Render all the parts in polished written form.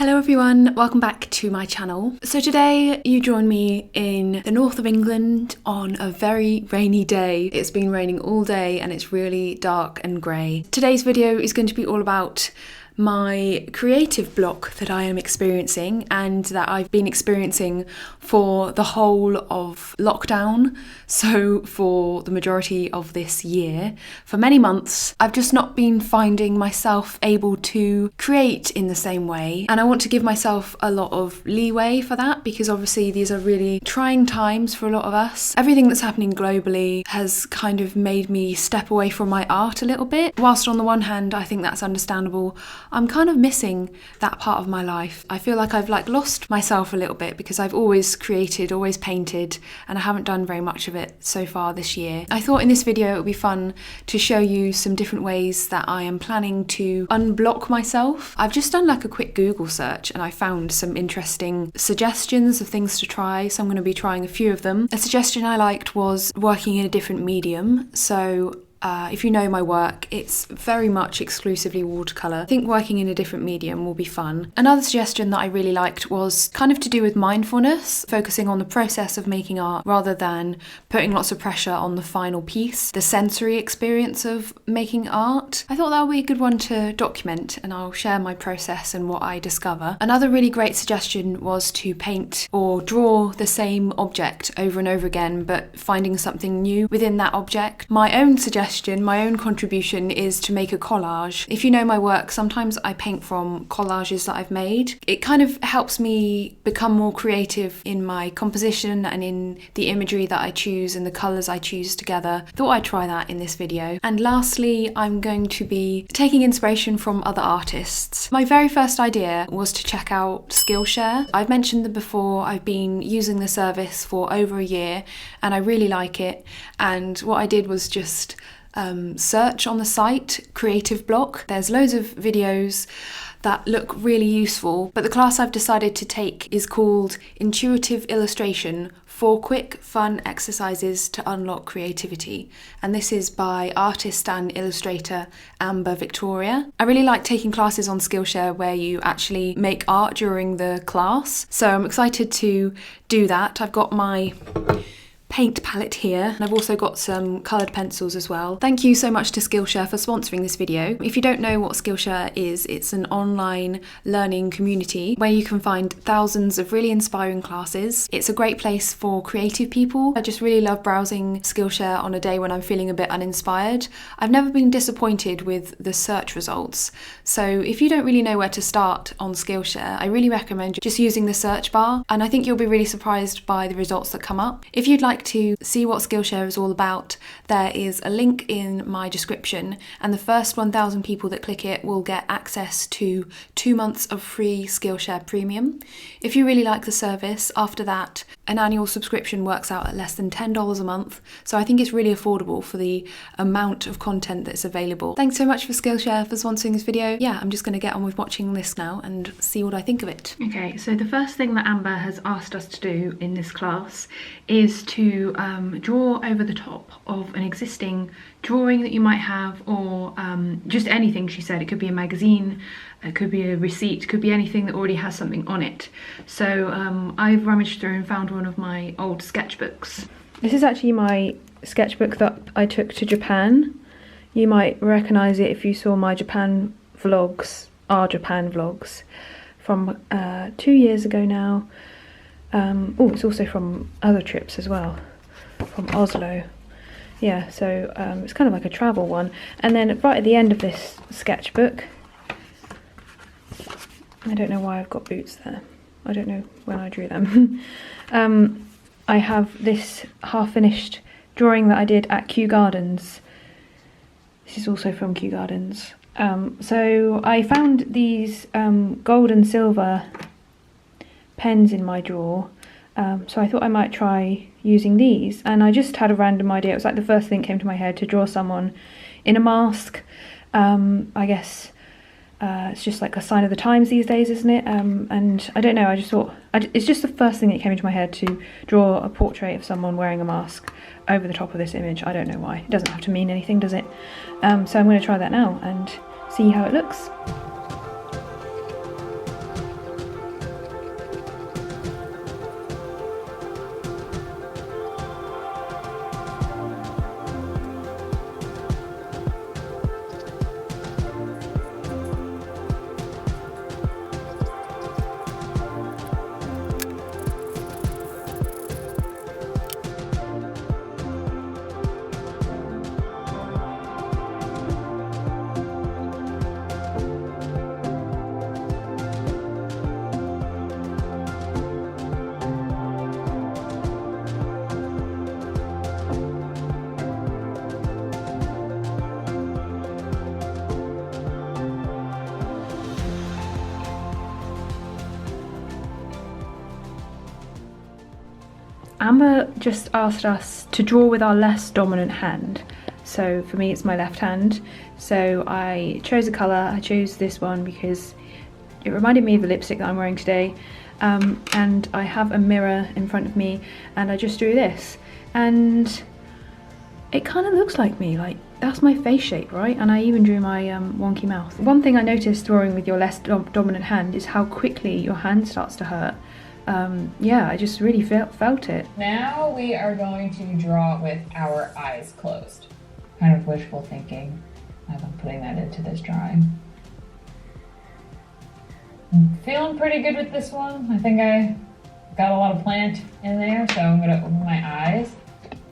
Hello everyone, welcome back to my channel. So today you join me in the north of England on a very rainy day. It's been raining all day and it's really dark and grey. Today's video is going to be all about my creative block that I am experiencing and that I've been experiencing for the whole of lockdown. So for the majority of this year, for many months, I've just not been finding myself able to create in the same way. And I want to give myself a lot of leeway for that because obviously these are really trying times for a lot of us. Everything that's happening globally has kind of made me step away from my art a little bit. Whilst on the one hand, I think that's understandable, I'm kind of missing that part of my life. I feel like I've lost myself a little bit because I've always created, always painted, and I haven't done very much of it so far this year. I thought in this video it would be fun to show you some different ways that I am planning to unblock myself. I've just done like a quick Google search and I found some interesting suggestions of things to try, so I'm going to be trying a few of them. A suggestion I liked was working in a different medium. So if you know my work, it's very much exclusively watercolour. I think working in a different medium will be fun. Another suggestion that I really liked was kind of to do with mindfulness, focusing on the process of making art rather than putting lots of pressure on the final piece, the sensory experience of making art. I thought that would be a good one to document, and I'll share my process and what I discover. Another really great suggestion was to paint or draw the same object over and over again, but finding something new within that object. My own suggestion, my own contribution is to make a collage. If you know my work, sometimes I paint from collages that I've made. It kind of helps me become more creative in my composition and in the imagery that I choose and the colours I choose together. Thought I'd try that in this video. And lastly, I'm going to be taking inspiration from other artists. My very first idea was to check out Skillshare. I've mentioned them before. I've been using the service for over a year and I really like it. And what I did was just search on the site creative block. There's loads of videos that look really useful, but the class I've decided to take is called Intuitive Illustration: 4 Quick Fun Exercises to Unlock Creativity, and this is by artist and illustrator Amber Victoria. I really like taking classes on Skillshare where you actually make art during the class, so I'm excited to do that. I've got my paint palette here, and I've also got some coloured pencils as well. Thank you so much to Skillshare for sponsoring this video. If you don't know what Skillshare is, it's an online learning community where you can find thousands of really inspiring classes. It's a great place for creative people. I just really love browsing Skillshare on a day when I'm feeling a bit uninspired. I've never been disappointed with the search results. So if you don't really know where to start on Skillshare, I really recommend just using the search bar, and I think you'll be really surprised by the results that come up. If you'd like to see what Skillshare is all about, there is a link in my description, and the first 1,000 people that click it will get access to 2 months of free Skillshare Premium. If you really like the service, after that, an annual subscription works out at less than $10 a month, so I think it's really affordable for the amount of content that's available. Thanks so much for Skillshare for sponsoring this video. Yeah, I'm just going to get on with watching this now and see what I think of it. Okay, so the first thing that Amber has asked us to do in this class is to draw over the top of an existing drawing that you might have, or just anything. She said it could be a magazine, it could be a receipt, it could be anything that already has something on it. So I've rummaged through and found one of my old sketchbooks. This is actually my sketchbook that I took to Japan. You might recognise it if you saw my Japan vlogs, our Japan vlogs from 2 years ago now. Oh, it's also from other trips as well, from Oslo. Yeah, so it's kind of like a travel one. And then right at the end of this sketchbook, I don't know why I've got boots there. I don't know when I drew them. I have this half-finished drawing that I did at Kew Gardens. This is also from Kew Gardens. So I found these gold and silver pens in my drawer, so I thought I might try using these, and I just had a random idea. It was like the first thing that came to my head, to draw someone in a mask. I guess it's just like a sign of the times these days, isn't it? And I don't know, I just thought, it's just the first thing that came into my head, to draw a portrait of someone wearing a mask over the top of this image. I don't know why, it doesn't have to mean anything, does it? So I'm going to try that now and see how it looks. Amber just asked us to draw with our less dominant hand. So for me it's my left hand. So I chose a colour. I chose this one because it reminded me of the lipstick that I'm wearing today. And I have a mirror in front of me and I just drew this. And it kind of looks like me, like that's my face shape, right? And I even drew my wonky mouth. One thing I noticed drawing with your less dominant hand is how quickly your hand starts to hurt. Yeah, I just really felt it. Now we are going to draw with our eyes closed. Kind of wishful thinking as I'm putting that into this drawing. I'm feeling pretty good with this one. I think I got a lot of plant in there, so I'm gonna open my eyes.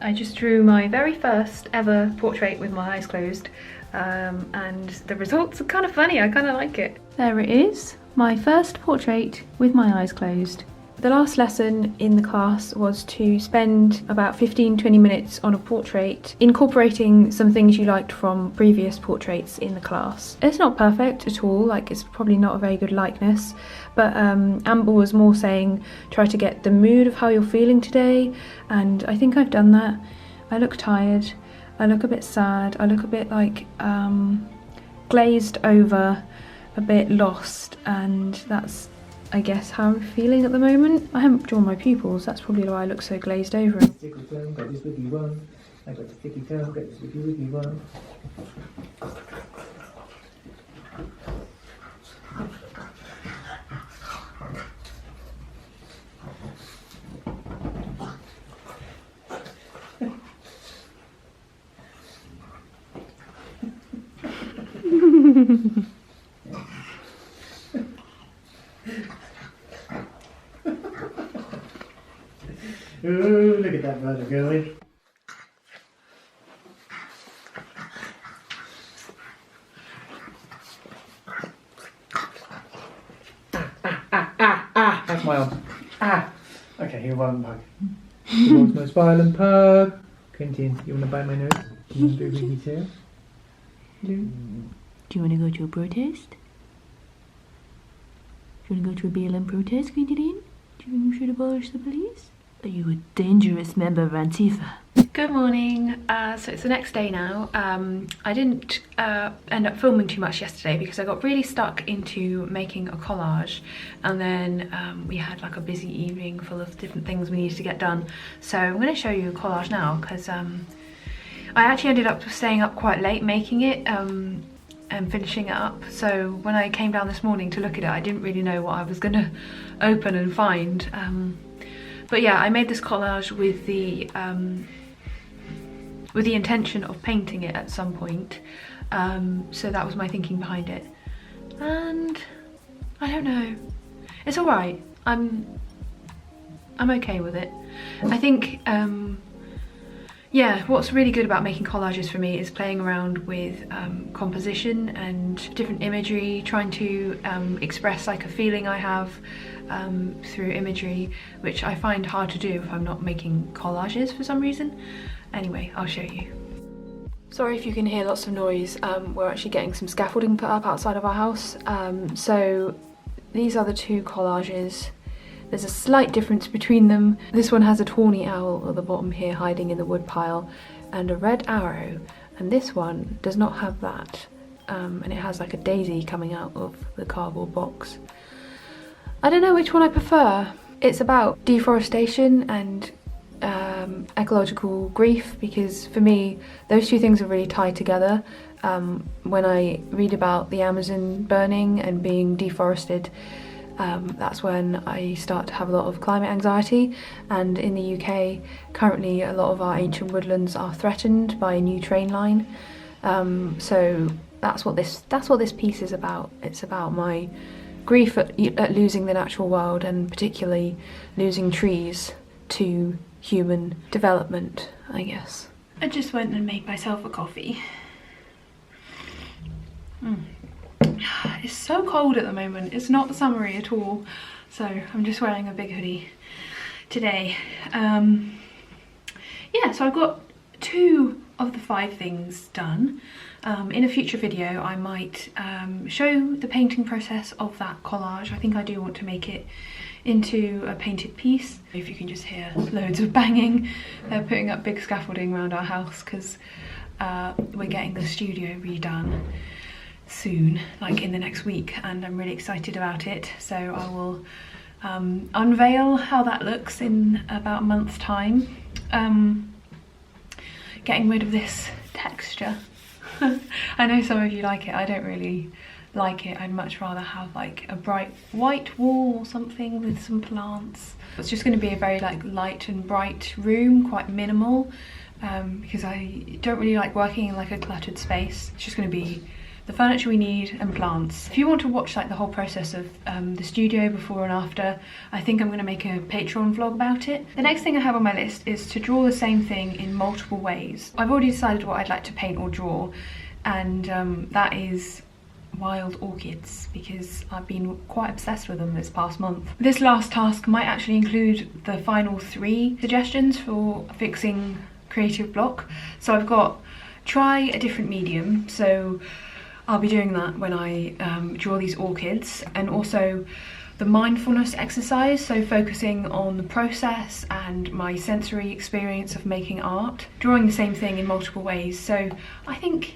I just drew my very first ever portrait with my eyes closed, and the results are kind of funny. I kind of like it. There it is, my first portrait with my eyes closed. The last lesson in the class was to spend about 15-20 minutes on a portrait, incorporating some things you liked from previous portraits in the class. It's not perfect at all, like it's probably not a very good likeness, but Amber was more saying try to get the mood of how you're feeling today, and I think I've done that. I look tired, I look a bit sad, I look a bit like glazed over, a bit lost, and that's I guess how I'm feeling at the moment. I haven't drawn my pupils, that's probably why I look so glazed over. Sticky film, got this wiki one. I got the sticky film, got this wiki one. Ooh, look at that brother going. That's my arm. Okay, here, violent pug. The world's most violent pug. Quentin, you want to bite my nose? You want to do Ricky's hair? Do you want to go to a protest? Do you want to go to a BLM protest, Quentin? Do you think we should abolish the police? Are you a dangerous member of Antifa? Good morning. So it's the next day now. I didn't end up filming too much yesterday because I got really stuck into making a collage, and then we had like a busy evening full of different things we needed to get done. So I'm going to show you a collage now because I actually ended up staying up quite late making it and finishing it up. So when I came down this morning to look at it, I didn't really know what I was going to open and find. But yeah, I made this collage with the intention of painting it at some point. So that was my thinking behind it. And I don't know, it's all right. I'm okay with it. I think, yeah, what's really good about making collages for me is playing around with composition and different imagery, trying to express like a feeling I have through imagery, which I find hard to do if I'm not making collages for some reason. Anyway, I'll show you. Sorry if you can hear lots of noise. We're actually getting some scaffolding put up outside of our house. So these are the two collages. There's a slight difference between them. This one has a tawny owl at the bottom here hiding in the wood pile and a red arrow, and this one does not have that, and it has like a daisy coming out of the cardboard box. I don't know which one I prefer. It's about deforestation and ecological grief, because for me those two things are really tied together. When I read about the Amazon burning and being deforested, that's when I start to have a lot of climate anxiety, and in the UK currently a lot of our ancient woodlands are threatened by a new train line. So that's what this piece is about. It's about my grief at losing the natural world, and particularly losing trees to human development, I guess. I just went and made myself a coffee. It's so cold at the moment. It's not summery at all, so I'm just wearing a big hoodie today. Yeah, so I've got 2 of the 5 things done. In a future video I might show the painting process of that collage. I think I do want to make it into a painted piece. If you can just hear loads of banging, they're putting up big scaffolding around our house because we're getting the studio redone soon, like in the next week, and I'm really excited about it. So I will unveil how that looks in about a month's time. Getting rid of this texture. I know some of you like it, I don't really like it. I'd much rather have like a bright white wall or something with some plants. It's just going to be a very like light and bright room, quite minimal, because I don't really like working in like a cluttered space. It's just going to be the furniture we need and plants. If you want to watch like the whole process of the studio before and after, I think I'm going to make a Patreon vlog about it. The next thing I have on my list is to draw the same thing in multiple ways. I've already decided what I'd like to paint or draw, and that is wild orchids, because I've been quite obsessed with them this past month. This last task might actually include the final 3 suggestions for fixing creative block. So I've got try a different medium, so I'll be doing that when I draw these orchids, and also the mindfulness exercise, so focusing on the process and my sensory experience of making art, drawing the same thing in multiple ways. So I think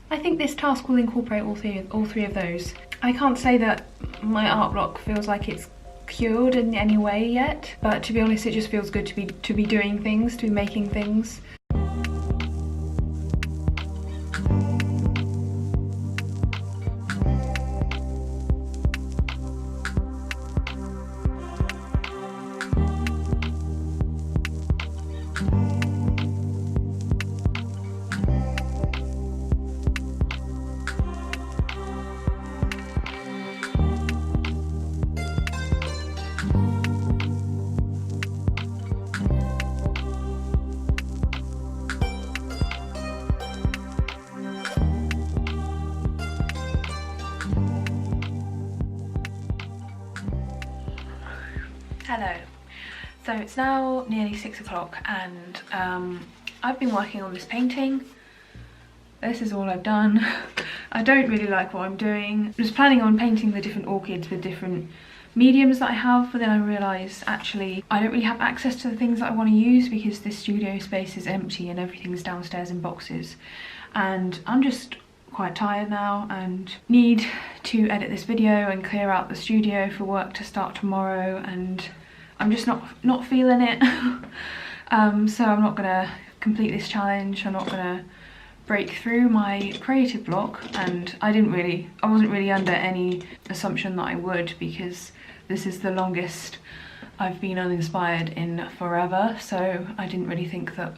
this task will incorporate all three of those. I can't say that my art block feels like it's cured in any way yet, but to be honest, it just feels good to be doing things, to be making things. Hello. So it's now nearly 6 o'clock, and I've been working on this painting. This is all I've done. I don't really like what I'm doing. I was planning on painting the different orchids with different mediums that I have, but then I realised actually I don't really have access to the things that I want to use because this studio space is empty and everything's downstairs in boxes. And I'm just quite tired now and need to edit this video and clear out the studio for work to start tomorrow, and I'm just not feeling it. So I'm not gonna complete this challenge. I'm not gonna break through my creative block, and I wasn't really under any assumption that I would, because this is the longest I've been uninspired in forever, so I didn't really think that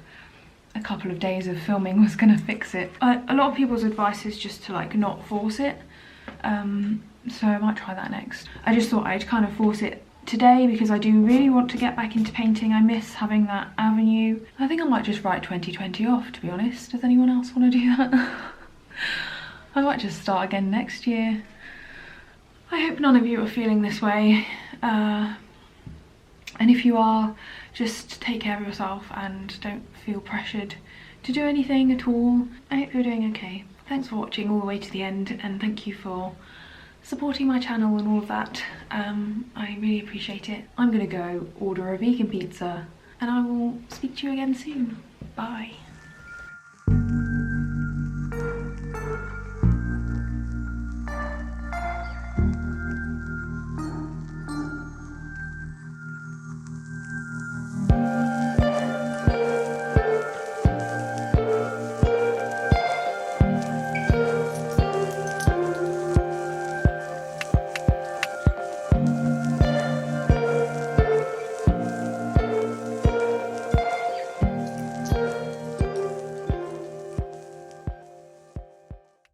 a couple of days of filming was gonna fix it. A lot of people's advice is just to like not force it, so I might try that next. I just thought I'd kind of force it today because I do really want to get back into painting. I miss having that avenue. I think I might just write 2020 off, to be honest. Does anyone else want to do that? I might just start again next year. I hope none of you are feeling this way, and if you are, just take care of yourself and don't feel pressured to do anything at all. I hope you're doing okay. Thanks for watching all the way to the end, and thank you for supporting my channel and all of that. I really appreciate it. I'm gonna go order a vegan pizza, and I will speak to you again soon. Bye.